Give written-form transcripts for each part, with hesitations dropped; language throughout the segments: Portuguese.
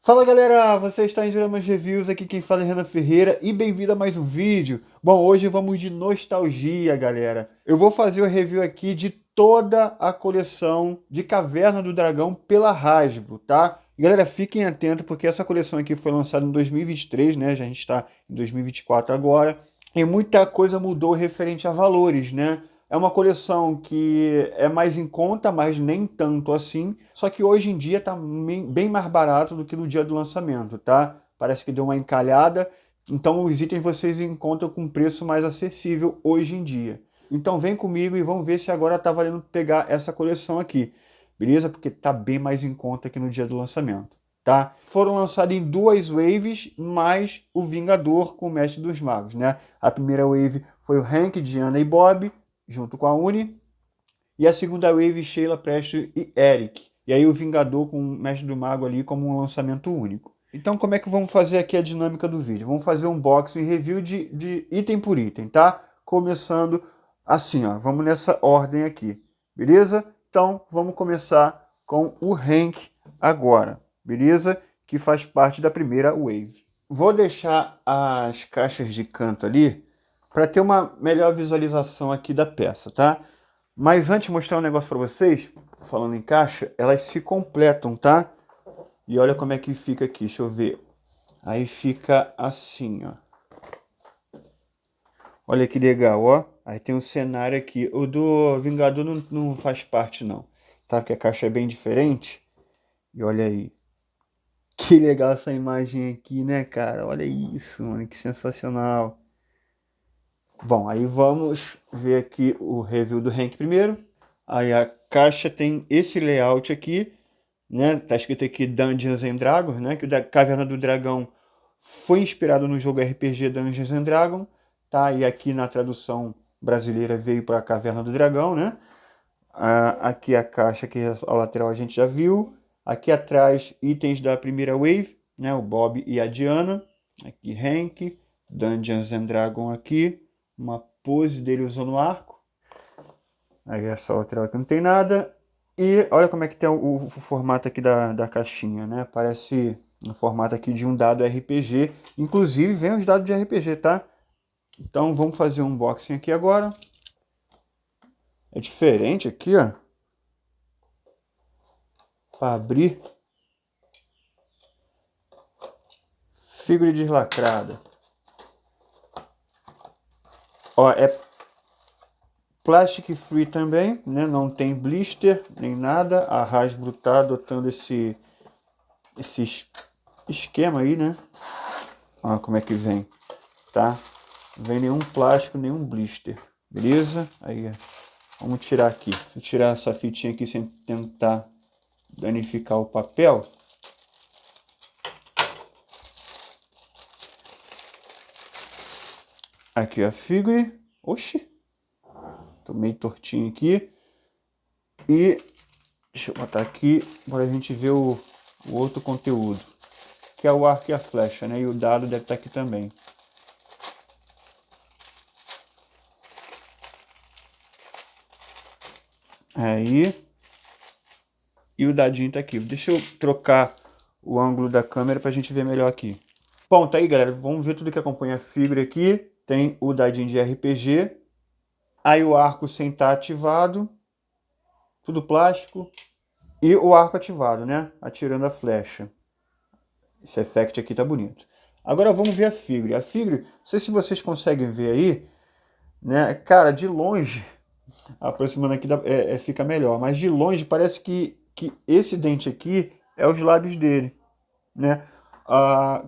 Fala galera, você está em Juramas Reviews, aqui quem fala é Renan Ferreira e bem-vindo a mais um vídeo. Bom, hoje vamos de nostalgia, galera. Eu vou fazer o review aqui de toda a coleção de Caverna do Dragão pela Hasbro, tá? E, galera, fiquem atentos porque essa coleção aqui foi lançada em 2023, né? Já a gente está em 2024 agora. E muita coisa mudou referente a valores, né? É uma coleção que é mais em conta, mas nem tanto assim. Só que hoje em dia está bem mais barato do que no dia do lançamento, tá? Parece que deu uma encalhada. Então os itens vocês encontram com preço mais acessível hoje em dia. Então vem comigo e vamos ver se agora tá valendo pegar essa coleção aqui. Beleza? Porque tá bem mais em conta que no dia do lançamento, tá? Foram lançados em duas waves, mais o Vingador com o Mestre dos Magos, né? A primeira wave foi o Hank, Diana e Bob, junto com a Uni. E a segunda wave, Sheila, Prestes e Eric. E aí o Vingador com o Mestre do Mago ali como um lançamento único. Então como é que vamos fazer aqui a dinâmica do vídeo? Vamos fazer um unboxing e review de item por item, tá? Começando assim, ó. Vamos nessa ordem aqui, beleza? Então vamos começar com o Hank agora, beleza? Que faz parte da primeira wave. Vou deixar as caixas de canto ali para ter uma melhor visualização aqui da peça, tá? Mas antes de mostrar um negócio para vocês, falando em caixa, elas se completam, tá? E olha como é que fica aqui, deixa eu ver. Aí fica assim, ó. Olha que legal, ó. Aí tem um cenário aqui. O do Vingador não faz parte, não. Tá? Porque a caixa é bem diferente. E olha aí. Que legal essa imagem aqui, né, cara? Olha isso, mano. Que sensacional. Bom, aí vamos ver aqui o review do Hank primeiro. Aí a caixa tem esse layout aqui, né? Tá escrito aqui Dungeons and Dragons, né? Que o Caverna do Dragão foi inspirado no jogo RPG Dungeons and Dragons, tá? E aqui na tradução brasileira veio para Caverna do Dragão, né? Aqui a caixa, aqui a lateral a gente já viu. Aqui atrás, itens da primeira wave, né? O Bob e a Diana. Aqui Hank, Dungeons and Dragons aqui. Uma pose dele usando o arco. Aí essa lateral aqui não tem nada. E olha como é que tem o formato aqui da caixinha, né? Parece no formato aqui de um dado RPG. Inclusive vem os dados de RPG, tá? Então vamos fazer um unboxing aqui agora. É diferente aqui, ó. Para abrir. Figura deslacrada. Ó, é plastic free também, né? Não tem blister nem nada. A Hasbro tá adotando esse esquema aí, né? Olha como é que vem, tá? Não vem nenhum plástico, nenhum blister, beleza? Aí, vamos tirar aqui. Deixa eu tirar essa fitinha aqui sem tentar danificar o papel. Aqui a figure. Oxi! Tô meio tortinho aqui. E deixa eu botar aqui para a gente ver o outro conteúdo, que é o arco e a flecha, né? E o dado deve estar aqui também. Aí. E o dadinho tá aqui. Deixa eu trocar o ângulo da câmera para a gente ver melhor aqui. Bom, tá aí, galera. Vamos ver tudo que acompanha a figura aqui. Tem o dadinho de RPG. Aí o arco sem estar ativado. Tudo plástico. E o arco ativado, né? Atirando a flecha. Esse effect aqui tá bonito. Agora vamos ver a figure. A figure, não sei se vocês conseguem ver aí, né? Cara, de longe, aproximando aqui fica melhor. Mas de longe parece que esse dente aqui é os lábios dele, né?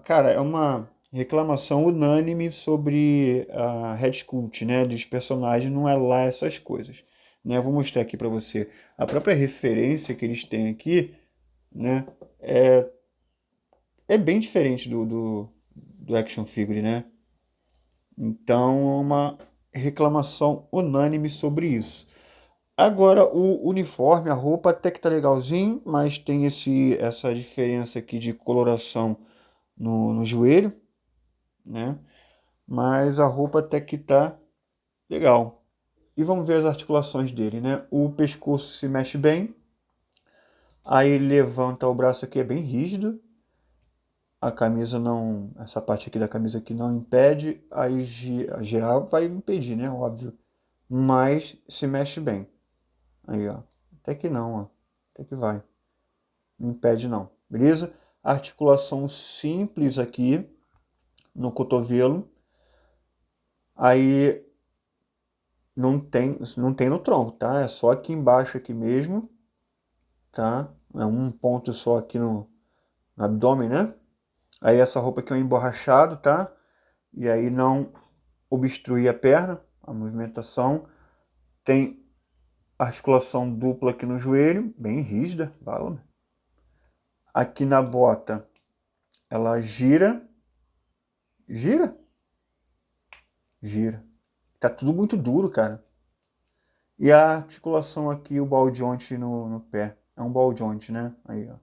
Cara, é uma reclamação unânime sobre a Red Sculpt, né? Dos personagens, não é lá essas coisas, né? Eu vou mostrar aqui para você. A própria referência que eles têm aqui, né? É bem diferente do action figure, né? Então, é uma reclamação unânime sobre isso. Agora, o uniforme, a roupa até que tá legalzinho, mas tem essa diferença aqui de coloração no joelho, né? Mas a roupa até que tá legal. E vamos ver as articulações dele, né? O pescoço se mexe bem. Aí ele levanta o braço aqui, é bem rígido. a camisa não, essa parte aqui da camisa aqui não impede, aí girar vai impedir, né? Óbvio. Mas se mexe bem. Aí, ó. Até que não, ó. Até que vai. Não impede não, beleza? Articulação simples aqui no cotovelo. Aí não tem no tronco, tá? É só aqui embaixo aqui mesmo, tá? É um ponto só aqui no abdômen, né? Aí essa roupa aqui é um emborrachado, tá? E aí não obstruir a perna, a movimentação. Tem articulação dupla aqui no joelho, bem rígida, fala. Aqui na bota, ela gira, gira, gira. Tá tudo muito duro, cara. E a articulação aqui, o ball joint no pé. É um ball joint, né? Aí, ó.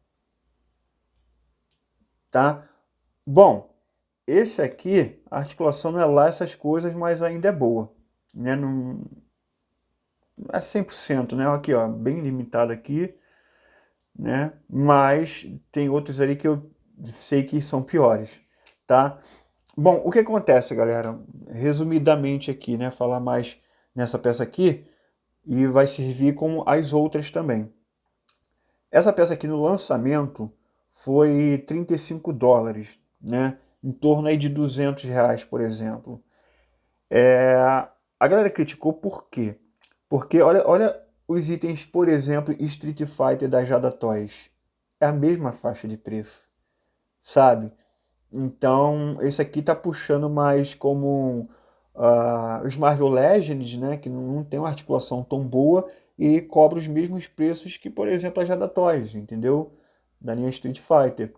Tá? Bom, esse aqui, a articulação não é lá essas coisas, mas ainda é boa. Né? Não é 100%, né? Aqui, ó, bem limitado aqui, né? Mas tem outros ali que eu sei que são piores, tá? Bom, o que acontece, galera? Resumidamente aqui, né? Falar mais nessa peça aqui e vai servir como as outras também. Essa peça aqui no lançamento foi $35, né? Em torno aí de R$ 200, por exemplo. A galera criticou por quê? Porque olha os itens, por exemplo, Street Fighter da Jada Toys. É a mesma faixa de preço, sabe? Então, esse aqui tá puxando mais como os Marvel Legends, né? Que não tem uma articulação tão boa e cobra os mesmos preços que, por exemplo, a Jada Toys, entendeu? Da linha Street Fighter.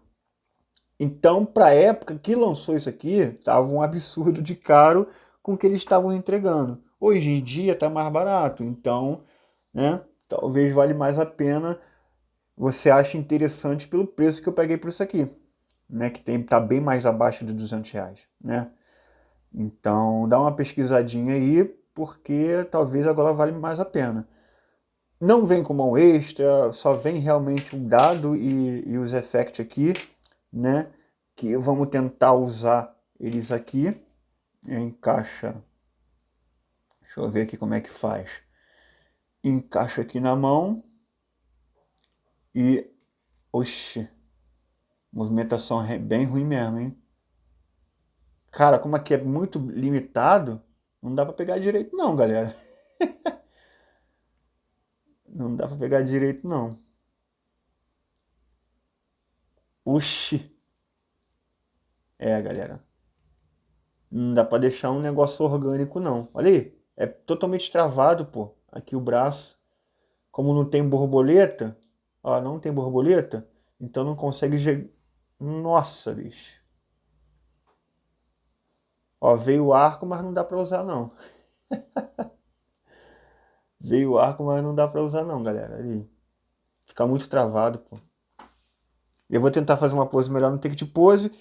Então, para a época que lançou isso aqui, tava um absurdo de caro com o que eles estavam entregando. Hoje em dia tá mais barato, então, né? Talvez vale mais a pena, você acha interessante pelo preço que eu peguei por isso aqui, né? Que tá bem mais abaixo de R$ 200, né? Então, dá uma pesquisadinha aí, porque talvez agora vale mais a pena. Não vem com mão extra, só vem realmente o dado e os effects aqui, né? Que vamos tentar usar eles aqui. Encaixa. Deixa eu ver aqui como é que faz. Encaixa aqui na mão e... Oxi, movimentação é bem ruim mesmo, hein? Cara, como aqui é muito limitado, não dá pra pegar direito não, galera. Não dá pra pegar direito não. Oxi. É, galera. Não dá pra deixar um negócio orgânico não. Olha aí, é totalmente travado, pô. Aqui o braço. Como não tem borboleta, ó, não tem borboleta, então não consegue... Nossa, bicho. Ó, veio o arco, mas não dá pra usar não. Veio o arco, mas não dá pra usar não, galera. Ali. Fica muito travado, pô. Eu vou tentar fazer uma pose melhor no take pose,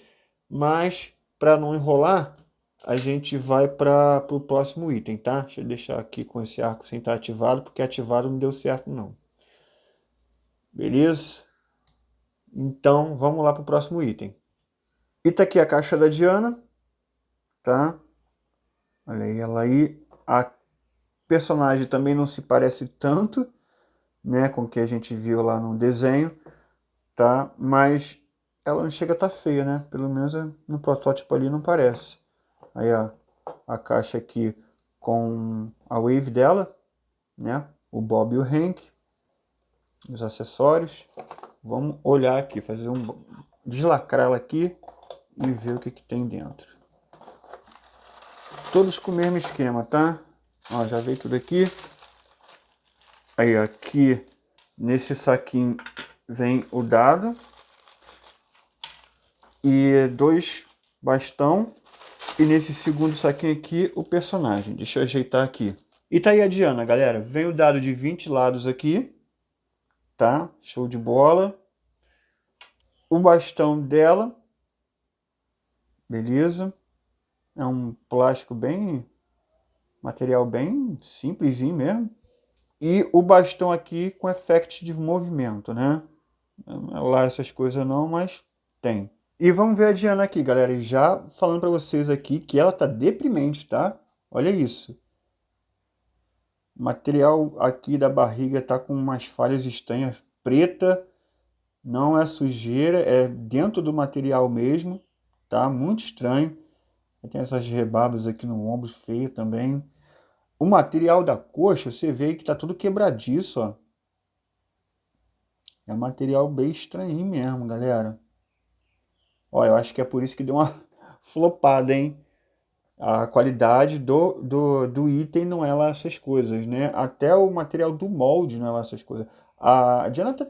mas para não enrolar, a gente vai para o próximo item, tá? Deixa eu deixar aqui com esse arco sem estar ativado, porque ativado não deu certo não. Beleza? Então, vamos lá para o próximo item. E tá aqui a caixa da Diana, tá? Olha aí, ela aí. A personagem também não se parece tanto, né, com o que a gente viu lá no desenho, tá? Mas ela não chega a estar feia, né? Pelo menos no protótipo ali não parece. Aí, ó, a caixa aqui com a wave dela, né? O Bob e o Hank, os acessórios. Vamos olhar aqui, deslacrar ela aqui e ver o que tem dentro. Todos com o mesmo esquema, tá? Ó, já veio tudo aqui. Aí, aqui nesse saquinho vem o dado e 2 bastão. E nesse segundo saquinho aqui, o personagem. Deixa eu ajeitar aqui. E tá aí a Diana, galera. Vem o dado de 20 lados aqui. Tá? Show de bola. O bastão dela. Beleza. É um plástico bem... material bem simplesinho mesmo. E o bastão aqui com effect de movimento, né? Não é lá essas coisas não, mas tem. E vamos ver a Diana aqui, galera. E já falando pra vocês aqui que ela tá deprimente, tá? Olha isso. O material aqui da barriga tá com umas falhas estranhas, preta. Não é sujeira, é dentro do material mesmo, tá? Muito estranho. Tem essas rebabas aqui no ombro, feio também. O material da coxa, você vê que tá tudo quebradiço, ó. É um material bem estranho mesmo, galera. Ó, eu acho que é por isso que deu uma flopada, hein? A qualidade do item não é lá essas coisas, né? Até o material do molde não é lá essas coisas. A Diana até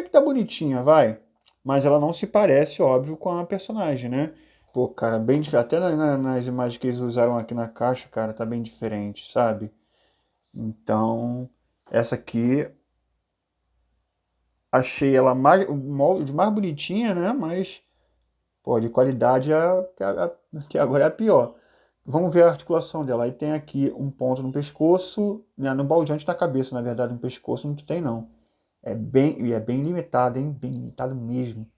que tá bonitinha, vai. Mas ela não se parece, óbvio, com a personagem, né? Pô, cara, bem diferente. Até nas imagens que eles usaram aqui na caixa, cara, tá bem diferente, sabe? Então, essa aqui, achei ela mais, o molde mais bonitinha, né? Mas, pô, de qualidade, que agora é a pior. Vamos ver a articulação dela. Aí tem aqui um ponto no pescoço, né, no baldeante na cabeça, na verdade, no pescoço não tem não. É bem limitado, hein? Bem limitado mesmo.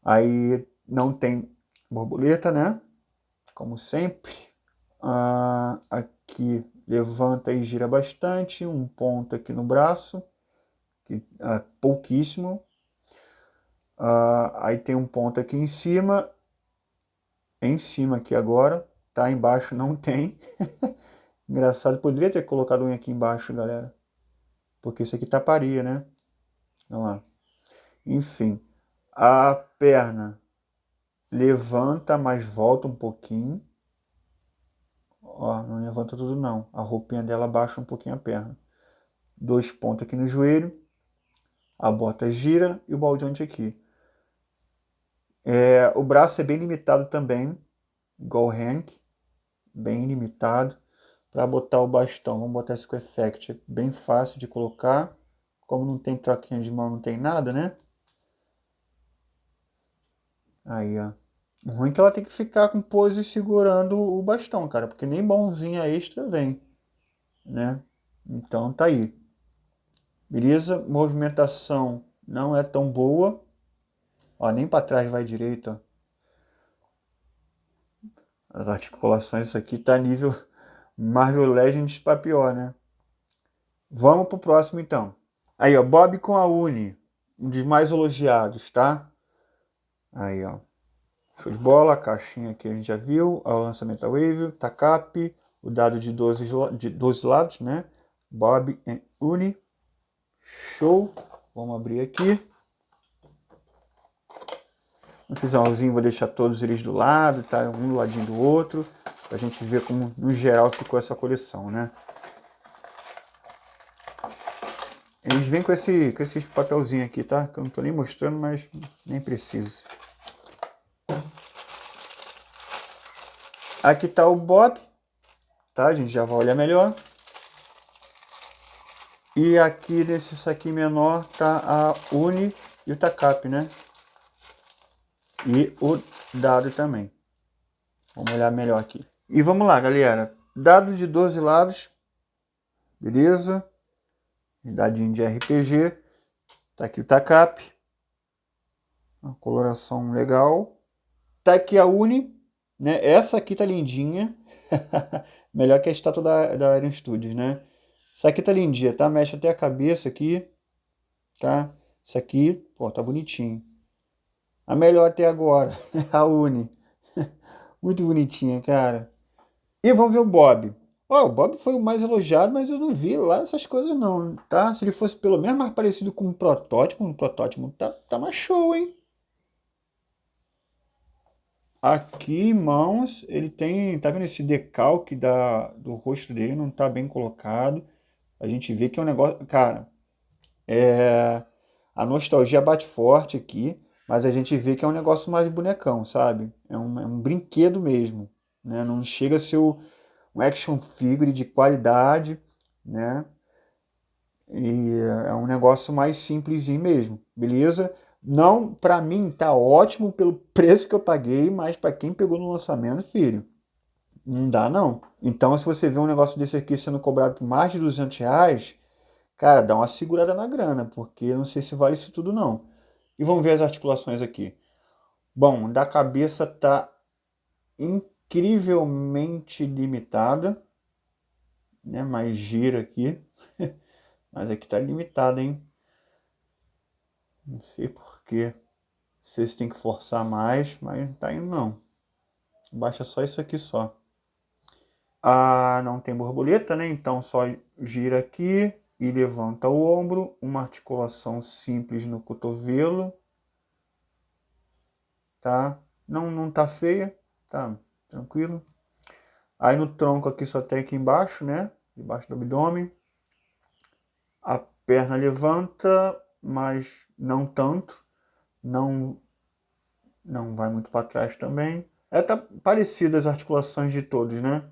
Aí não tem borboleta, né? Como sempre. Aqui levanta e gira bastante. Um ponto aqui no braço, que é pouquíssimo. Aí tem um ponto aqui em cima aqui agora. Tá embaixo não tem. Engraçado, poderia ter colocado um aqui embaixo, galera. Porque isso aqui taparia, né? Olha lá. Enfim, a perna levanta, mas volta um pouquinho. Ó, não levanta tudo não. A roupinha dela baixa um pouquinho a perna. 2 pontos aqui no joelho. A bota gira e o baldeante aqui. O braço é bem limitado também, igual o Hank. Bem limitado. Para botar o bastão, vamos botar esse com effect. É bem fácil de colocar. Como não tem troquinha de mão, não tem nada, né? Aí, ó. O ruim é que ela tem que ficar com pose segurando o bastão, cara, porque nem mãozinha extra vem, né? Então tá aí. Beleza? Movimentação não é tão boa. Ó, nem para trás vai direito, ó. As articulações, isso aqui tá nível Marvel Legends pra pior, né? Vamos pro próximo então. Aí, ó, Bob com a Uni, um dos mais elogiados, tá? Aí, ó. Show de bola, a caixinha aqui a gente já viu, o lançamento da Wave, TACAP, o dado de 12 lados, né? Bob e Uni. Show. Vamos abrir aqui. No finalzinho vou deixar todos eles do lado, tá? Um do ladinho do outro, pra gente ver como no geral ficou essa coleção, né? Eles vêm com esse papelzinho aqui, tá? Que eu não tô nem mostrando, mas nem precisa. Aqui tá o Bob, tá? A gente já vai olhar melhor. E aqui nesse saquinho menor tá a Uni e o TACAP, né? E o dado também. Vamos olhar melhor aqui. E vamos lá, galera. Dado de 12 lados. Beleza? Dadinho de RPG. Tá aqui o TACAP. Uma coloração legal. Tá aqui a Uni, né? Essa aqui tá lindinha. Melhor que a estátua da Iron Studios, né? Essa aqui tá lindinha, tá? Mexe até a cabeça aqui, tá? Isso aqui, pô, tá bonitinho. A melhor até agora, a Uni. Muito bonitinha, cara. E vamos ver o Bob. Ó, o Bob foi o mais elogiado, mas eu não vi lá essas coisas não, tá? Se ele fosse pelo menos mais parecido com um protótipo tá mais show, hein? Aqui em mãos, ele tem, tá vendo esse decalque do rosto dele, não tá bem colocado. A gente vê que é um negócio, cara, a nostalgia bate forte aqui, mas a gente vê que é um negócio mais bonecão, sabe? É um brinquedo mesmo, né? Não chega a ser um action figure de qualidade, né? E é um negócio mais simplesinho mesmo, beleza? Não, pra mim tá ótimo pelo preço que eu paguei, mas pra quem pegou no lançamento, filho, não dá não. Então, se você vê um negócio desse aqui sendo cobrado por mais de R$ 200, cara, dá uma segurada na grana, porque eu não sei se vale isso tudo não. E vamos ver as articulações aqui. Bom, da cabeça tá incrivelmente limitada, né? Mais gira aqui. Mas aqui tá limitada, hein? Não sei por quê. Vocês têm que forçar mais, mas não tá indo não. Baixa só isso aqui só. Ah, não tem borboleta, né? Então só gira aqui e levanta o ombro. Uma articulação simples no cotovelo. Tá? Não tá feia, tá? Tranquilo. Aí no tronco aqui só tem aqui embaixo, né? Debaixo do abdômen. A perna levanta, mas não tanto. Não, não vai muito para trás também. Tá parecido as articulações de todos, né?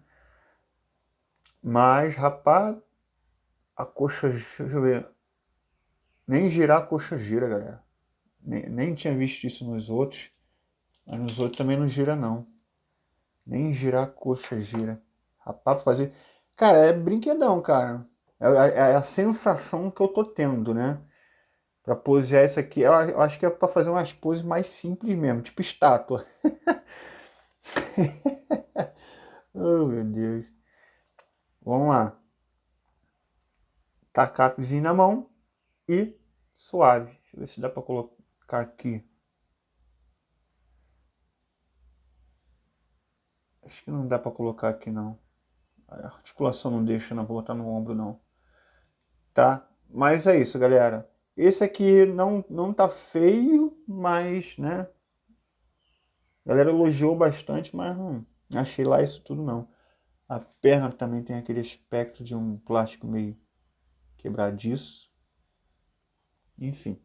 Mas, rapaz, a coxa, deixa eu ver. Nem girar a coxa gira, galera. Nem tinha visto isso nos outros. Mas nos outros também não gira, não. Nem girar a coxa gira. Rapaz, pra fazer. Cara, é brinquedão, cara. É a sensação que eu tô tendo, né? Pra posear isso aqui. Eu acho que é pra fazer umas poses mais simples mesmo, tipo estátua. Oh, meu Deus. Vamos lá. Tacapezinho na mão e suave. Deixa eu ver se dá pra colocar aqui. Acho que não dá pra colocar aqui, não. A articulação não deixa não botar no ombro, não. Tá? Mas é isso, galera. Esse aqui não tá feio, mas, né? A galera elogiou bastante, mas não achei lá isso tudo, não. A perna também tem aquele aspecto de um plástico meio quebradiço. Enfim.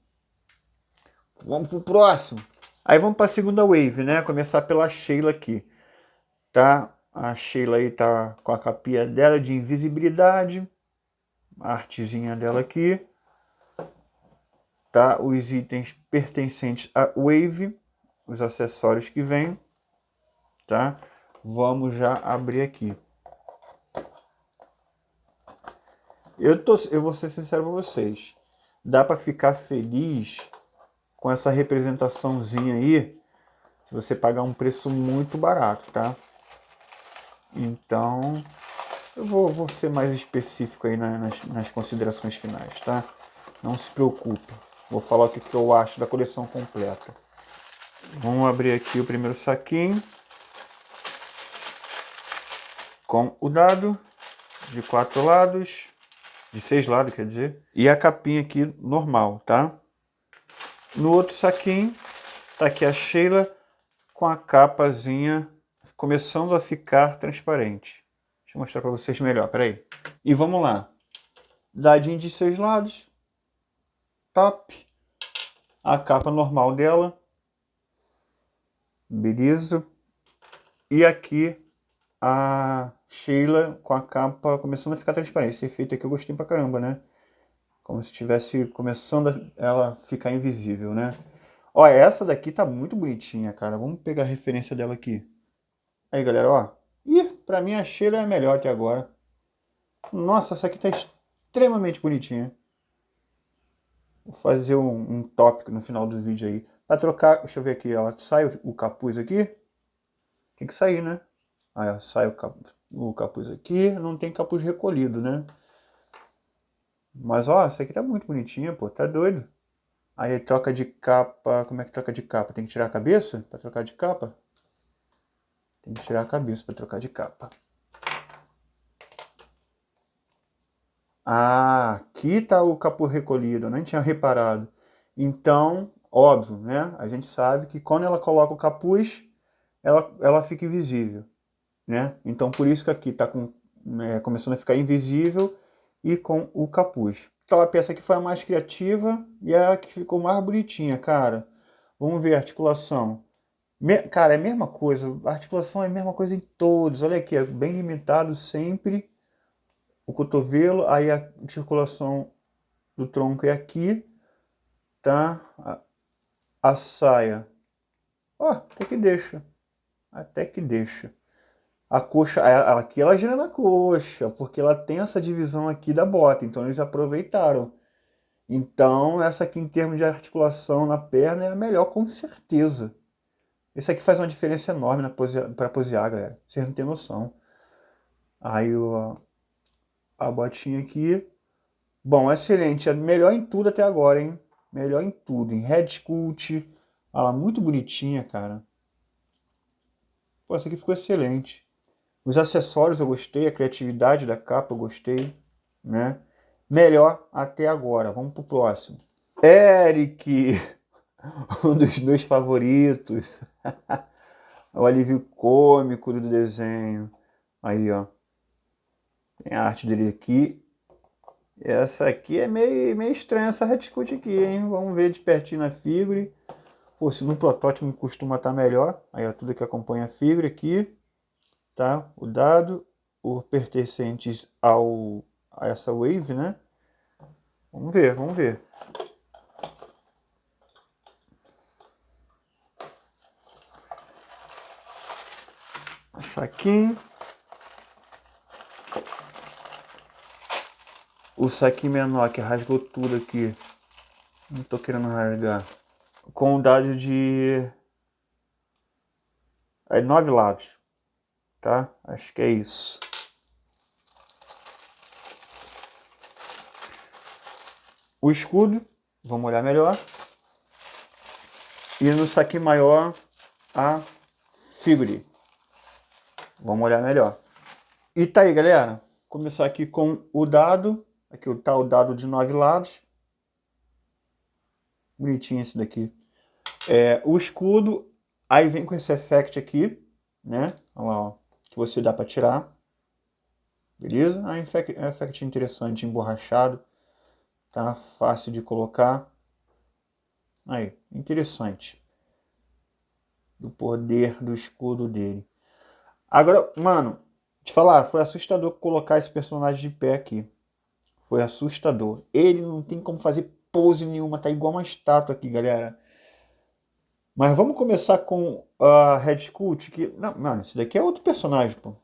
Vamos pro próximo. Aí vamos para a segunda wave, né? Começar pela Sheila aqui, tá? A Sheila aí tá com a capinha dela de invisibilidade. A artezinha dela aqui. Tá? Os itens pertencentes à wave. Os acessórios que vêm. Tá? Vamos já abrir aqui. Eu vou ser sincero com vocês. Dá para ficar feliz com essa representaçãozinha aí, se você pagar um preço muito barato, tá? Então, eu vou ser mais específico aí nas considerações finais, tá? Não se preocupe. Vou falar o que eu acho da coleção completa. Vamos abrir aqui o primeiro saquinho. Com o dado de 4 lados. De 6 lados, quer dizer. E a capinha aqui normal, tá? No outro saquinho, tá aqui a Sheila com a capazinha começando a ficar transparente. Deixa eu mostrar para vocês melhor, peraí. E vamos lá. Dadinho de 6 lados. Top. A capa normal dela. Beleza. E aqui a Sheila com a capa começando a ficar transparente. Esse efeito aqui eu gostei pra caramba, né? Como se estivesse começando ela ficar invisível, né? Ó, essa daqui tá muito bonitinha, cara. Vamos pegar a referência dela aqui. Aí, galera, ó. Ih, pra mim a Sheila é a melhor até agora. Nossa, essa aqui tá extremamente bonitinha. Vou fazer um tópico no final do vídeo aí. Pra trocar, deixa eu ver aqui, ó. Sai o capuz aqui. Tem que sair, né? Aí, ó, sai o capuz aqui. Não tem capuz recolhido, né? Mas, ó, essa aqui tá muito bonitinha, pô. Tá doido. Aí troca de capa. Como é que troca de capa? Tem que tirar a cabeça pra trocar de capa? Tem que tirar a cabeça pra trocar de capa. Ah, aqui tá o capuz recolhido. Eu nem tinha reparado. Então, óbvio, né? A gente sabe que quando ela coloca o capuz, ela fica invisível, né? Então, por isso que aqui tá começando a ficar invisível e com o capuz. Então, a peça aqui foi a mais criativa e é a que ficou mais bonitinha, cara. Vamos ver a articulação. Cara, é a mesma coisa. A articulação é a mesma coisa em todos. Olha aqui, é bem limitado sempre. O cotovelo, aí a articulação do tronco é aqui, tá? A saia. Ó, até que deixa. Até que deixa. A coxa, aqui ela gira na coxa, porque ela tem essa divisão aqui da bota, então eles aproveitaram. Então, essa aqui em termos de articulação na perna é a melhor com certeza. Esse aqui faz uma diferença enorme para posear, galera. Vocês não tem noção. Aí a botinha aqui. Bom, excelente. É melhor em tudo até agora, hein? Melhor em tudo. Em Red Sculpt. Olha lá, muito bonitinha, cara. Pô, essa aqui ficou excelente. Os acessórios eu gostei. A criatividade da capa eu gostei, né? Melhor até agora. Vamos pro próximo. Eric. Um dos meus favoritos. O alívio cômico do desenho. Aí, ó. Tem a arte dele aqui. Essa aqui é meio estranha, essa Red Sculpt aqui, hein? Vamos ver de pertinho na figure. Pô, se no protótipo costuma estar melhor. Aí, ó, tudo que acompanha a figure aqui. Tá? O dado. Os pertencentes a essa wave, né? Vamos ver, vamos ver. Saquinho. O saquinho menor que rasgou tudo aqui. Não tô querendo rasgar. Com o dado de 9 lados. Tá? Acho que é isso. O escudo. Vamos olhar melhor. E no saquinho maior, a figure. Vamos olhar melhor. E tá aí, galera. Vou começar aqui com o dado. Aqui tá o dado de 9 lados. Bonitinho esse daqui. O escudo. Aí vem com esse effect aqui, né? Olha lá, ó, que você dá para tirar. Beleza? É um effect interessante, emborrachado. Tá fácil de colocar. Aí, interessante. Do poder do escudo dele. Agora, mano, te falar, foi assustador colocar esse personagem de pé aqui. Foi assustador. Ele não tem como fazer pose nenhuma, tá igual uma estátua aqui, galera. Mas vamos começar com a Red Sculpt, que... Não, mano, esse daqui é outro personagem, pô.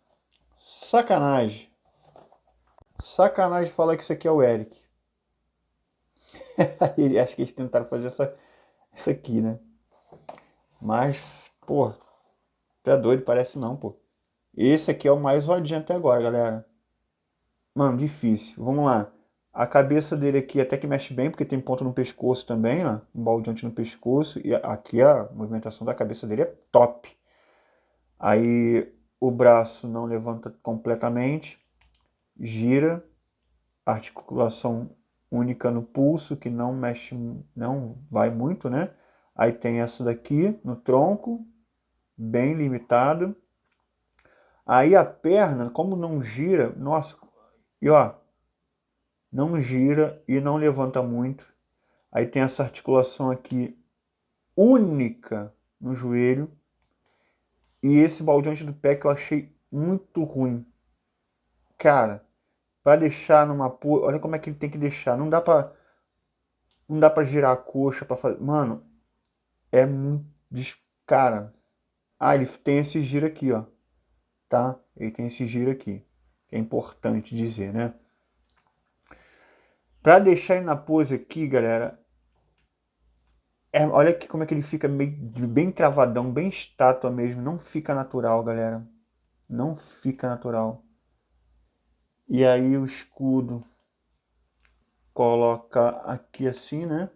Sacanagem. Sacanagem falar que isso aqui é o Eric. Acho que eles tentaram fazer isso aqui, né? Mas, pô, tu é doido, parece não, pô. Esse aqui é o mais rodinho até agora, galera. Mano, difícil. Vamos lá. A cabeça dele aqui até que mexe bem, porque tem ponto no pescoço também, ó. Um baldeante no pescoço. E aqui a movimentação da cabeça dele é top. Aí o braço não levanta completamente. Gira. Articulação única no pulso, que não mexe, não vai muito, né? Aí tem essa daqui no tronco, bem limitado. Aí a perna, como não gira, nossa, e ó, não gira e não levanta muito. Aí tem essa articulação aqui única no joelho. E esse baldeante do pé que eu achei muito ruim. Cara, para deixar numa... Olha como é que ele tem que deixar. Não dá pra girar a coxa para fazer... Mano, é muito... Cara... Ah, ele tem esse giro aqui, ó. Tá? Ele tem esse giro aqui. Que é importante dizer, né? Pra deixar ele na pose aqui, galera... olha aqui como é que ele fica meio, bem travadão, bem estátua mesmo. Não fica natural, galera. Não fica natural. E aí o escudo coloca aqui assim, né?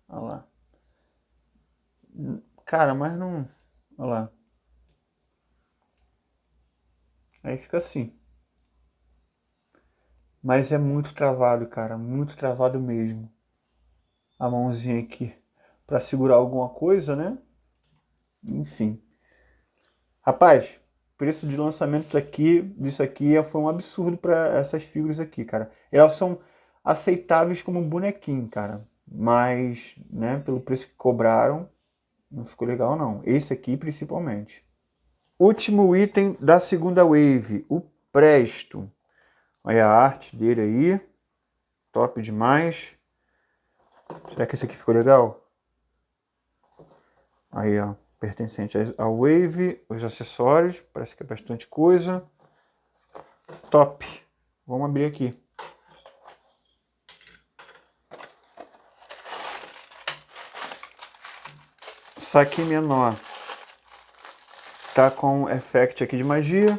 Olha lá. Cara, mas não... Olha lá. Aí fica assim. Mas é muito travado, cara. Muito travado mesmo. A mãozinha aqui para segurar alguma coisa, né? Enfim. Rapaz, preço de lançamento disso aqui foi um absurdo para essas figuras aqui, cara. Elas são aceitáveis como bonequinho, cara. Mas, né, pelo preço que cobraram, não ficou legal não. Esse aqui principalmente. Último item da segunda wave, o Presto. Olha a arte dele aí. Top demais. Será que esse aqui ficou legal? Aí, ó. Pertencente ao Wave, os acessórios, parece que é bastante coisa. Top. Vamos abrir aqui. Saquinho menor tá com o effect aqui de magia.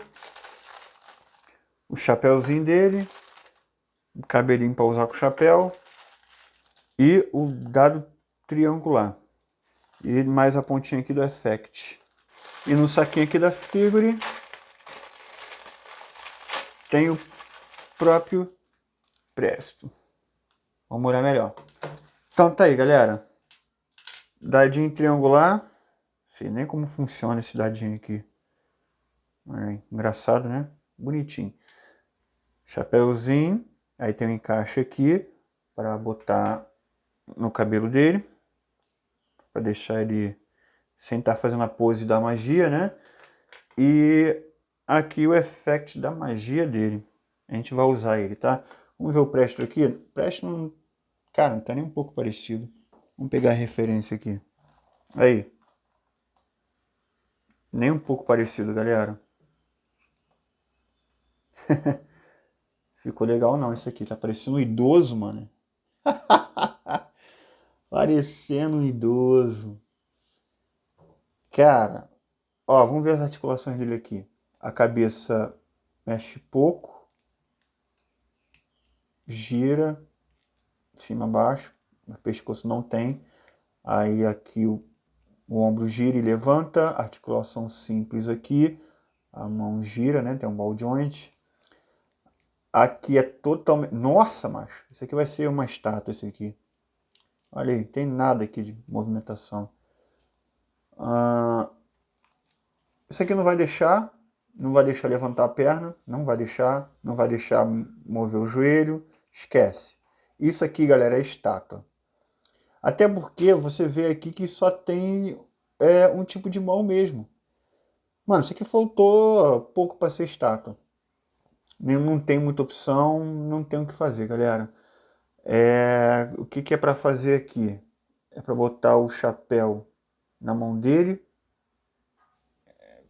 O chapéuzinho dele. O cabelinho para usar com o chapéu. E o dado triangular. E mais a pontinha aqui do effect. E no saquinho aqui da figure tem o próprio Presto. Vamos olhar melhor. Então tá aí, galera. Dadinho triangular. Não sei nem como funciona esse dadinho aqui. Engraçado, né? Bonitinho. Chapeuzinho. Aí tem um encaixe aqui para botar no cabelo dele. Para deixar ele sem estar fazendo a pose da magia, né? E aqui o effect da magia dele. A gente vai usar ele, tá? Vamos ver o Presto aqui. O Presto, não... cara, não tá nem um pouco parecido. Vamos pegar a referência aqui. Aí. Nem um pouco parecido, galera. Ficou legal não isso aqui. Tá parecendo um idoso, mano. Parecendo um idoso. Cara, ó, vamos ver as articulações dele aqui. A cabeça mexe pouco. Gira. Cima a baixo. O pescoço não tem. Aí aqui o ombro gira e levanta. Articulação simples aqui. A mão gira, né? Tem um ball joint. Aqui é totalmente... Nossa, macho. Isso aqui vai ser uma estátua, esse aqui. Olha aí, tem nada aqui de movimentação. Isso aqui não vai deixar levantar a perna, não vai deixar mover o joelho, esquece. Isso aqui, galera, é estátua. Até porque você vê aqui que só tem um tipo de mão mesmo. Mano, isso aqui faltou pouco para ser estátua. Não tem muita opção, não tem o que fazer, galera. O que é para fazer aqui? É para botar o chapéu na mão dele.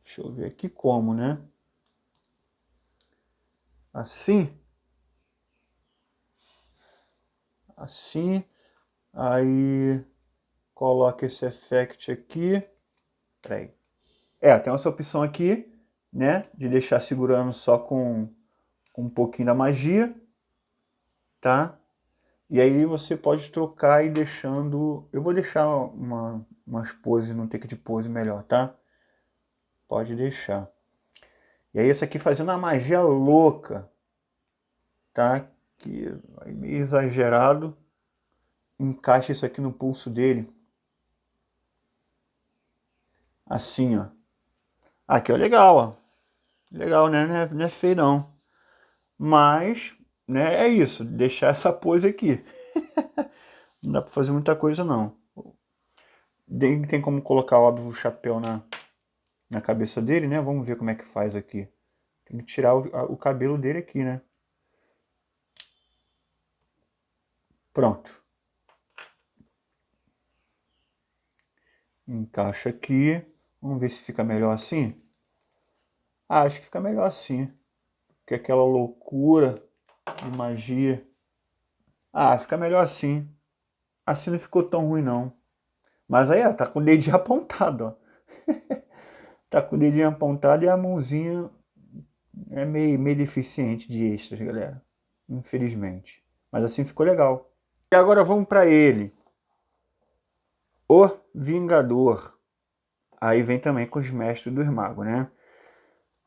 Deixa eu ver aqui como, né? Assim. Assim. Aí coloca esse effect aqui. Peraí. Tem essa opção aqui, né? De deixar segurando só com um pouquinho da magia. Tá? E aí você pode trocar e deixando... Eu vou deixar umas poses no take de pose melhor, tá? Pode deixar. E aí esse aqui fazendo uma magia louca. Tá? Que é meio exagerado. Encaixa isso aqui no pulso dele. Assim, ó. Aqui, ó, legal, ó. Legal, né? Não é feio, não. Mas, né, é isso. Deixar essa pose aqui. Não dá pra fazer muita coisa, não. Tem como colocar, óbvio, o chapéu na cabeça dele, né? Vamos ver como é que faz aqui. Tem que tirar o cabelo dele aqui, né? Pronto. Encaixa aqui. Vamos ver se fica melhor assim. Acho que fica melhor assim. Que aquela loucura de magia. Fica melhor assim. Assim não ficou tão ruim, não. Mas aí, ó, tá com o dedinho apontado, ó. Tá com o dedinho apontado e a mãozinha é meio deficiente de extras, galera. Infelizmente. Mas assim ficou legal. E agora vamos pra ele. O Vingador. Aí vem também com os mestres dos magos, né?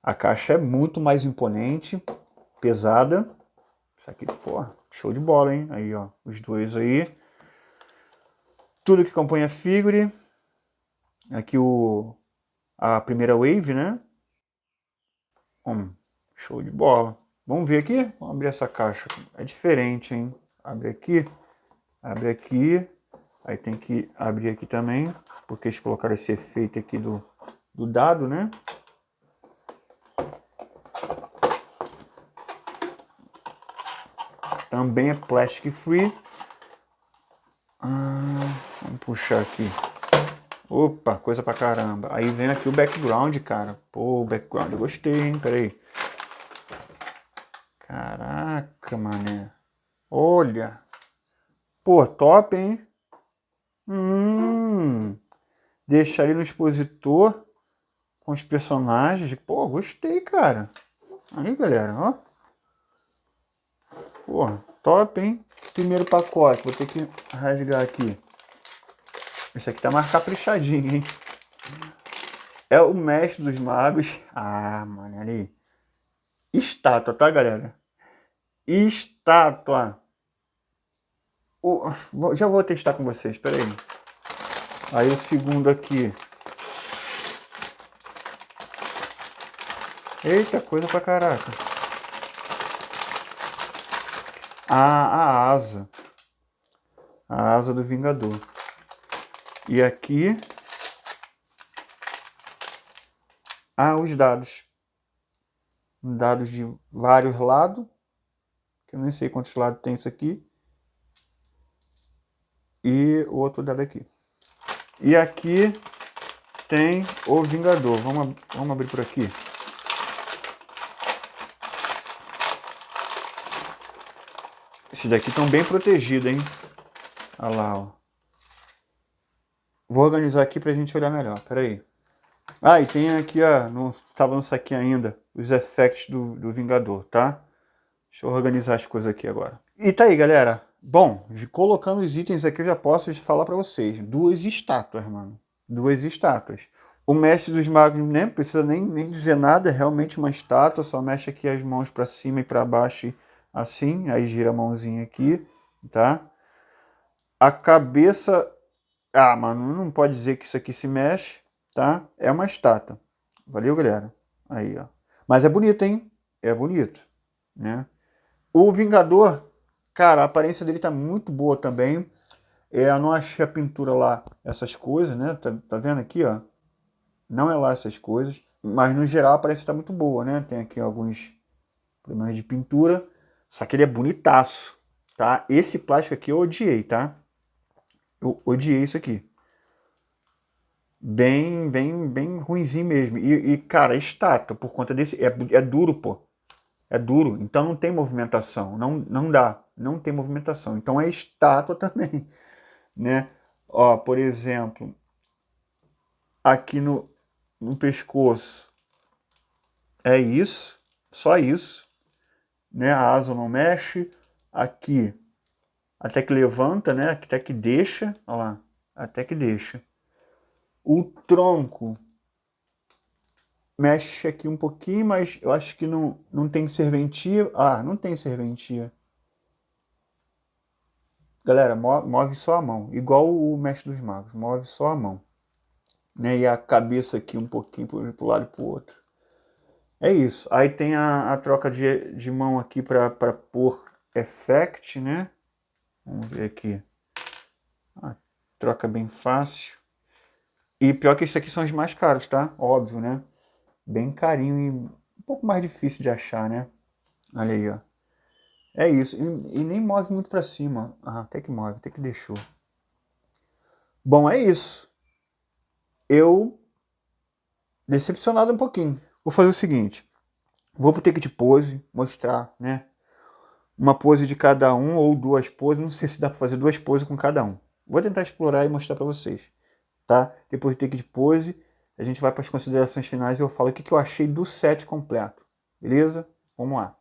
A caixa é muito mais imponente, pesada. Isso aqui, pô, show de bola, hein? Aí, ó, os dois aí. Tudo que compõe a figure. Aqui a primeira wave, né? Show de bola. Vamos ver aqui? Vamos abrir essa caixa. É diferente, hein? Abre aqui. Abre aqui. Aí tem que abrir aqui também. Porque eles colocaram esse efeito aqui do dado, né? Também é plastic free. Vamos puxar aqui. Opa, coisa pra caramba. Aí vem aqui o background, cara. Pô, o background eu gostei, hein? Peraí. Caraca, mané. Olha. Pô, top, hein? deixar ele no expositor com os personagens. Pô, gostei, cara. Aí, galera, ó. Pô, top, hein? Primeiro pacote, vou ter que rasgar aqui. Esse aqui tá mais caprichadinho, hein? É o Mestre dos Magos. Ah, mano, olha aí. Estátua, tá, galera? Estátua. Já vou testar com vocês, espera aí. Aí o segundo aqui. Eita, coisa pra caraca. A asa. A asa do Vingador. E aqui... os dados. Dados de vários lados. Que eu nem sei quantos lados tem isso aqui. E o outro dado aqui. E aqui tem o Vingador. Vamos abrir por aqui. Esses daqui estão bem protegidos, hein? Olha lá, ó. Vou organizar aqui pra gente olhar melhor. Pera aí. E tem aqui, ó, não estava no saquinho ainda, os effects do Vingador, tá? Deixa eu organizar as coisas aqui agora. E tá aí, galera. Bom, colocando os itens aqui eu já posso falar pra vocês. 2 estátuas, mano. 2 estátuas. O Mestre dos Magos nem precisa nem dizer nada, é realmente uma estátua. Só mexe aqui as mãos pra cima e pra baixo assim. Aí gira a mãozinha aqui, tá? A cabeça... mano, não pode dizer que isso aqui se mexe, tá? É uma estátua. Valeu, galera? Aí, ó. Mas é bonito, hein? É bonito, né? O Vingador, cara, a aparência dele tá muito boa também. Eu não achei a pintura lá essas coisas, né? Tá vendo aqui, ó? Não é lá essas coisas. Mas, no geral, a aparência tá muito boa, né? Tem aqui alguns problemas de pintura. Só que ele é bonitaço, tá? Esse plástico aqui eu odiei, tá? Eu odiei isso aqui. Bem ruinzinho mesmo. E cara, estátua, por conta desse... É duro, pô. É duro, então não tem movimentação. Não dá, não tem movimentação. Então é estátua também, né? Ó, por exemplo, aqui no pescoço é isso, só isso, né? A asa não mexe. Aqui, até que levanta, né? Até que deixa, ó lá, até que deixa. O tronco mexe aqui um pouquinho, mas eu acho que não tem serventia. Não tem serventia. Galera, move só a mão, igual o Mestre dos Magos, move só a mão. Né? E a cabeça aqui um pouquinho pro lado e pro outro. É isso. Aí tem a troca de mão aqui para pôr effect, né? Vamos ver aqui. Troca bem fácil. E pior que esses aqui são os mais caros, tá? Óbvio, né? Bem carinho e um pouco mais difícil de achar, né? Olha aí, ó. É isso. E nem move muito para cima. Até que move, até que deixou. Bom, é isso. Eu decepcionado um pouquinho. Vou fazer o seguinte. Vou pro take de pose, mostrar, né? Uma pose de cada um ou 2 poses. Não sei se dá para fazer 2 poses com cada um. Vou tentar explorar e mostrar para vocês, tá? Depois do take de pose, a gente vai para as considerações finais e eu falo o que eu achei do set completo. Beleza? Vamos lá.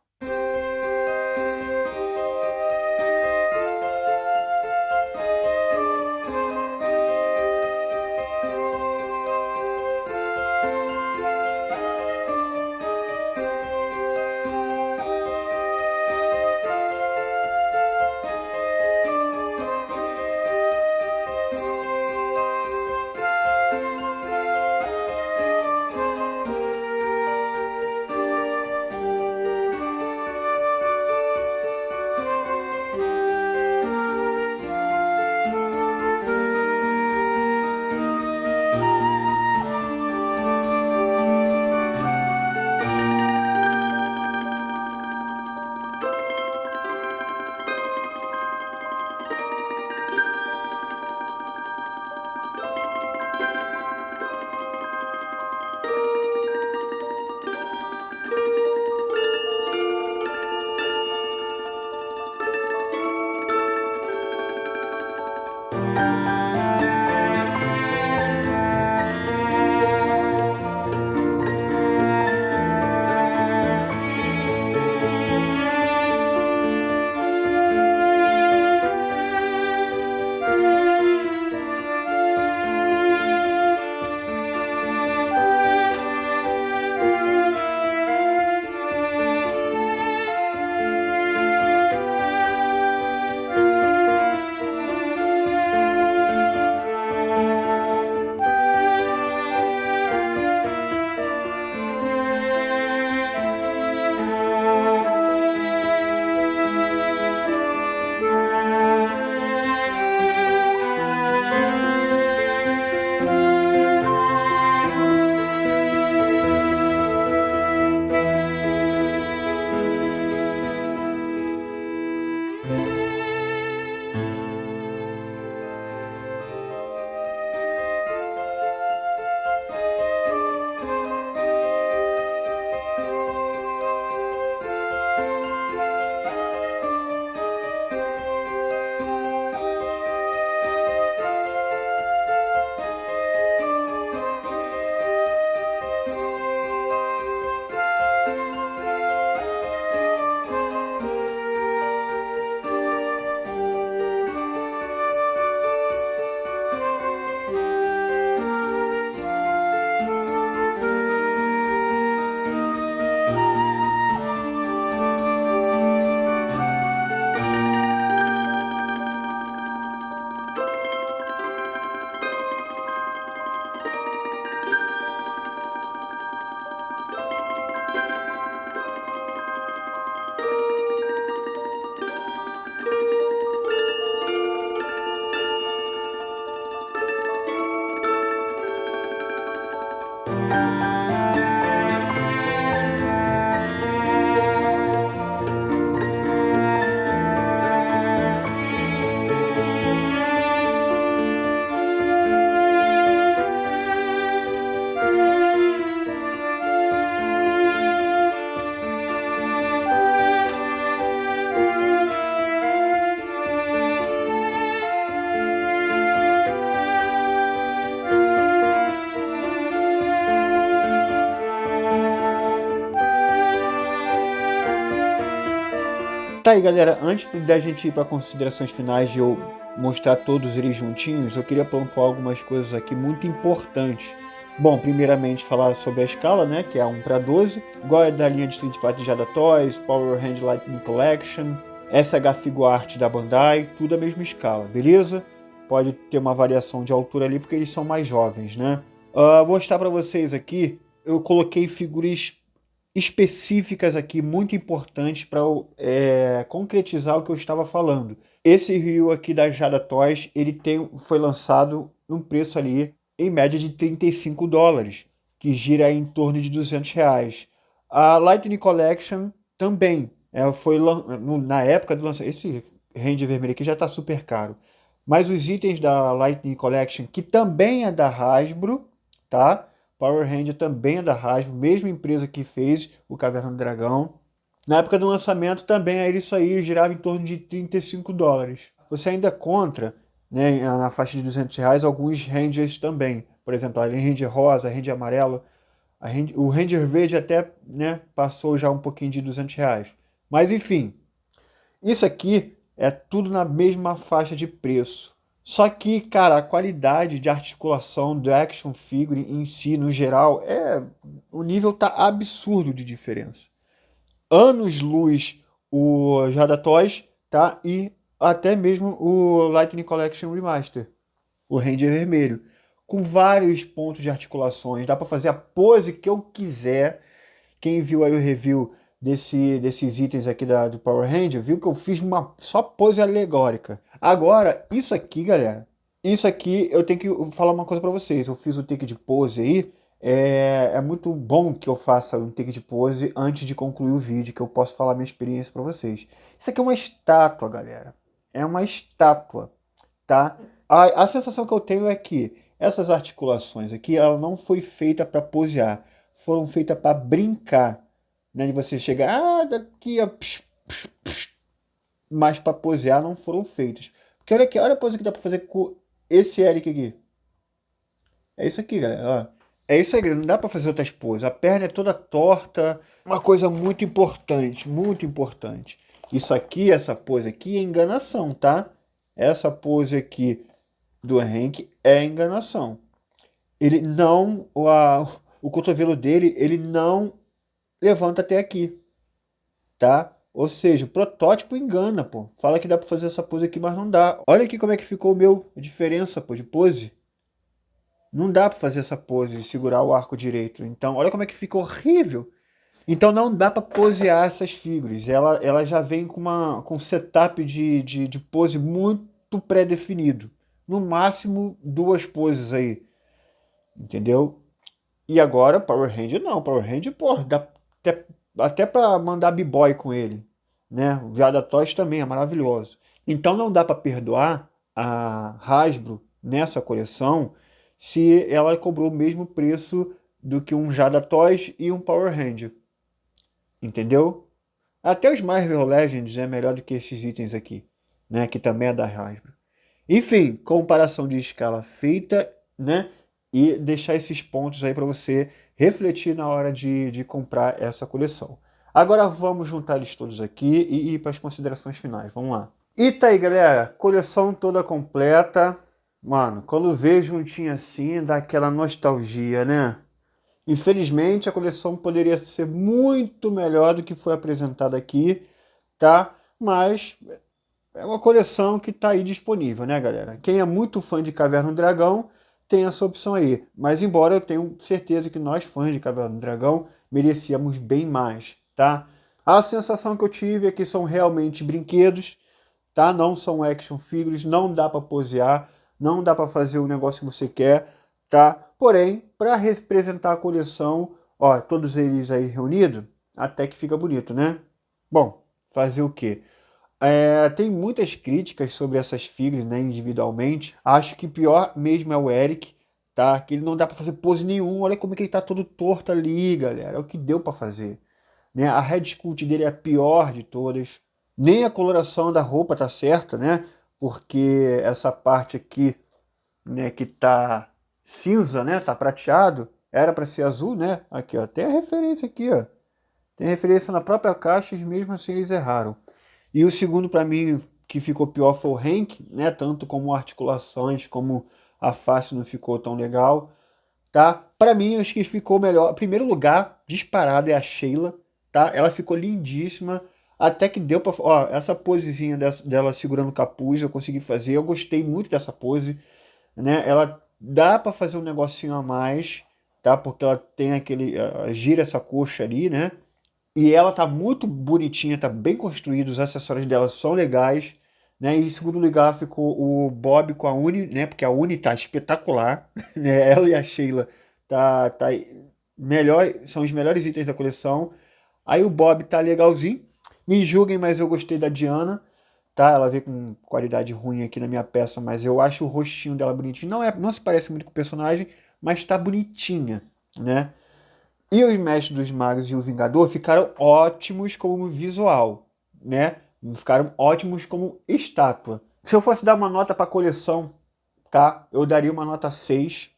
Tá aí, galera, antes da gente ir para considerações finais de eu mostrar todos eles juntinhos, eu queria pontuar algumas coisas aqui muito importantes. Bom, primeiramente falar sobre a escala, né, que é a 1:12, igual é da linha de Street Fighter Jada Toys, Power Hand Lightning Collection, SH Figuart da Bandai, tudo a mesma escala, beleza? Pode ter uma variação de altura ali porque eles são mais jovens, né? Vou mostrar para vocês aqui, eu coloquei figuras específicas aqui, muito importantes para concretizar o que eu estava falando. Esse Ryu aqui da Jada Toys, foi lançado num preço ali, em média de $35, que gira em torno de R$ 200. A Lightning Collection também, na época do lançamento, esse Ranger vermelho aqui já está super caro. Mas os itens da Lightning Collection, que também é da Hasbro, tá? Power Ranger também é da Hasbro, mesma empresa que fez o Caverna do Dragão. Na época do lançamento também era isso aí, girava em torno de $35. Você ainda encontra, né, na faixa de R$ 200 alguns Rangers também. Por exemplo, a Ranger rosa, a Ranger amarelo. O Ranger verde até, né, passou já um pouquinho de R$ 200. Mas enfim, isso aqui é tudo na mesma faixa de preço. Só que, cara, a qualidade de articulação do action figure em si, no geral, o nível tá absurdo de diferença. Anos-luz o Jada Toys, tá? E até mesmo o Lightning Collection Remaster, o Ranger vermelho, com vários pontos de articulações. Dá para fazer a pose que eu quiser. Quem viu aí o review desses itens aqui do Power Ranger, viu que eu fiz uma só pose alegórica. Agora, isso aqui, galera, isso aqui eu tenho que falar uma coisa para vocês. Eu fiz o take de pose aí. É muito bom que eu faça um take de pose antes de concluir o vídeo, que eu posso falar minha experiência para vocês. Isso aqui é uma estátua, galera. É uma estátua, tá? A sensação que eu tenho é que essas articulações aqui, ela não foi feita para posear. Foram feitas para brincar, né? De você chegar, daqui a... mas para posear não foram feitas. Porque olha aqui, olha a pose que dá para fazer com esse Eric aqui. É isso aqui, galera, ó. É isso aí, não dá para fazer outras poses. A perna é toda torta. Uma coisa muito importante, muito importante. Isso aqui, essa pose aqui é enganação, tá? Essa pose aqui do Hank é enganação. Ele não, o cotovelo dele, ele não levanta até aqui, tá? Ou seja, o protótipo engana, pô. Fala que dá para fazer essa pose aqui, mas não dá. Olha aqui como é que ficou a diferença, pô, de pose. Não dá para fazer essa pose e segurar o arco direito. Então, olha como é que fica horrível. Então não dá para posear essas figuras. Ela já vem com um setup de pose muito pré-definido. No máximo 2 poses aí. Entendeu? E agora, Power Ranger não. Power Ranger, pô, dá até para mandar b-boy com ele. Né? O Jada Toys também é maravilhoso. Então não dá para perdoar a Hasbro nessa coleção se ela cobrou o mesmo preço do que um Jada Toys e um Power Ranger. Entendeu? Até os Marvel Legends é melhor do que esses itens aqui, né? Que também é da Hasbro. Enfim, comparação de escala feita, né? E deixar esses pontos aí para você refletir na hora de comprar essa coleção. Agora vamos juntar eles todos aqui e ir para as considerações finais. Vamos lá. E tá aí, galera. Coleção toda completa. Mano, quando vejo juntinho assim, dá aquela nostalgia, né? Infelizmente, a coleção poderia ser muito melhor do que foi apresentada aqui, tá? Mas é uma coleção que tá aí disponível, né, galera? Quem é muito fã de Caverna do Dragão tem essa opção aí. Mas embora eu tenha certeza que nós, fãs de Caverna do Dragão, merecíamos bem mais, tá? A sensação que eu tive é que são realmente brinquedos, tá? Não são action figures, não dá para posear, não dá para fazer o negócio que você quer, tá? Porém, para representar a coleção, ó, todos eles aí reunidos, até que fica bonito, né? Bom, fazer o quê? Tem muitas críticas sobre essas figuras, né, individualmente. Acho que pior mesmo é o Eric, tá? Que ele não dá para fazer pose nenhuma. Olha como é que ele tá todo torto ali, galera. É o que deu para fazer, né? A Red Sculpt dele é a pior de todas. Nem a coloração da roupa tá certa, né? Porque essa parte aqui, né, que tá cinza, né, tá prateado, era para ser azul, né? Aqui, ó, tem a referência aqui, ó. Tem referência na própria caixa e mesmo assim eles erraram. E o segundo, para mim, que ficou pior foi o Henk, né? Tanto como articulações, como a face não ficou tão legal, tá? Para mim, acho que ficou melhor. Em primeiro lugar, disparado é a Sheila, tá? Ela ficou lindíssima, até que deu para, ó, essa posezinha dela segurando o capuz, eu consegui fazer. Eu gostei muito dessa pose, né? Ela dá para fazer um negocinho a mais, tá? Porque ela tem aquele, gira essa coxa ali, né? E ela tá muito bonitinha, tá bem construída, os acessórios dela são legais, né? E em segundo lugar ficou o Bob com a Uni, né? Porque a Uni tá espetacular, né? Ela e a Sheila tá melhor, são os melhores itens da coleção. Aí o Bob tá legalzinho. Me julguem, mas eu gostei da Diana, tá? Ela veio com qualidade ruim aqui na minha peça, mas eu acho o rostinho dela bonitinho. Não se parece muito com o personagem, mas tá bonitinha, né? E os Mestres dos Magos e o Vingador ficaram ótimos como visual, né? Ficaram ótimos como estátua. Se eu fosse dar uma nota para a coleção, tá? Eu daria uma nota 6,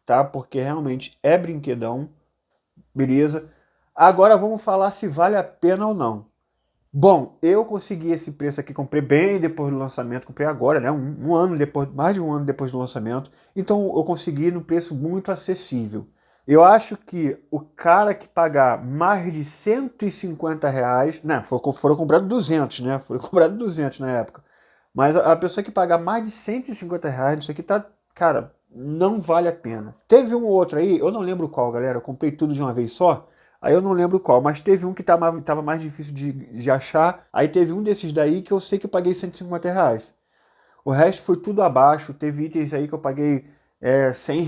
tá? Porque realmente é brinquedão, beleza? Agora vamos falar se vale a pena ou não. Bom, eu consegui esse preço aqui, comprei bem depois do lançamento, comprei agora, né? Um ano depois, mais de um ano depois do lançamento. Então eu consegui num preço muito acessível. Eu acho que o cara que pagar mais de R$ 150, né? Foram comprados 200, né? Foram comprados 200 na época. Mas a pessoa que pagar mais de R$ 150, isso aqui tá, cara, não vale a pena. Teve um ou outro aí, eu não lembro qual, galera. Eu comprei tudo de uma vez só. Aí eu não lembro qual, mas teve um que tava mais difícil de achar. Aí teve um desses daí que eu sei que eu paguei R$ 150. O resto foi tudo abaixo. Teve itens aí que eu paguei R$ 100.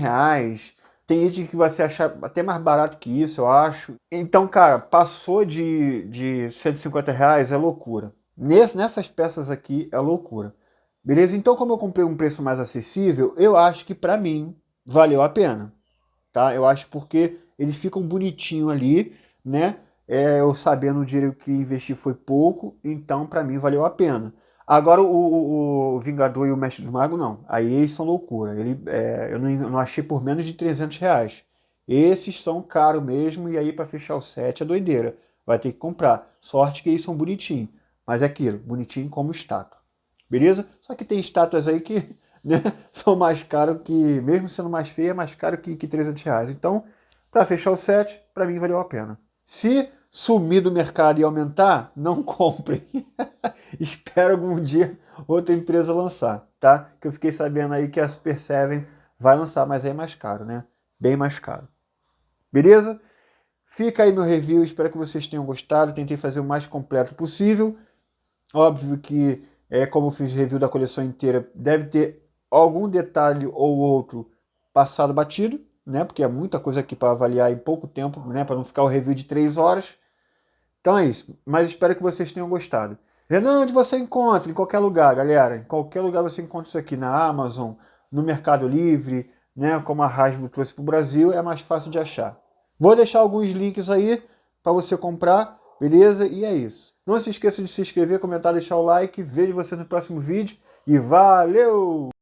Tem item que você achar até mais barato que isso, eu acho. Então, cara, passou de R$ 150 é loucura. Nessas peças aqui é loucura. Beleza? Então, como eu comprei um preço mais acessível, eu acho que pra mim valeu a pena, tá? Eu acho porque eles ficam bonitinho ali, né? Eu sabendo o dinheiro que investi foi pouco, então pra mim valeu a pena. Agora o Vingador e o Mestre do Mago não. Aí eles são loucura. Eu não achei por menos de R$ 300. Esses são caros mesmo, e aí para fechar o set é doideira. Vai ter que comprar. Sorte que eles são bonitinhos. Mas é aquilo, bonitinho como estátua. Beleza? Só que tem estátuas aí que, né, são mais caros que, mesmo sendo mais feia, é mais caro que R$ 300. Então, para fechar o set, para mim valeu a pena. Se sumir do mercado e aumentar, não comprem. Espero algum dia outra empresa lançar, tá? Que eu fiquei sabendo aí que a Super Seven vai lançar, mas aí é mais caro, né? Bem mais caro. Beleza? Fica aí meu review, espero que vocês tenham gostado. Tentei fazer o mais completo possível. Óbvio que, como eu fiz review da coleção inteira, deve ter algum detalhe ou outro passado batido, né? Porque é muita coisa aqui para avaliar em pouco tempo, né? Para não ficar o review de 3 horas. Então é isso. Mas espero que vocês tenham gostado. Renan, onde você encontra? Em qualquer lugar, galera. Em qualquer lugar você encontra isso aqui na Amazon, no Mercado Livre, né? Como a Hasbro trouxe para o Brasil, é mais fácil de achar. Vou deixar alguns links aí para você comprar, beleza? E é isso. Não se esqueça de se inscrever, comentar, deixar o like. Vejo você no próximo vídeo e valeu!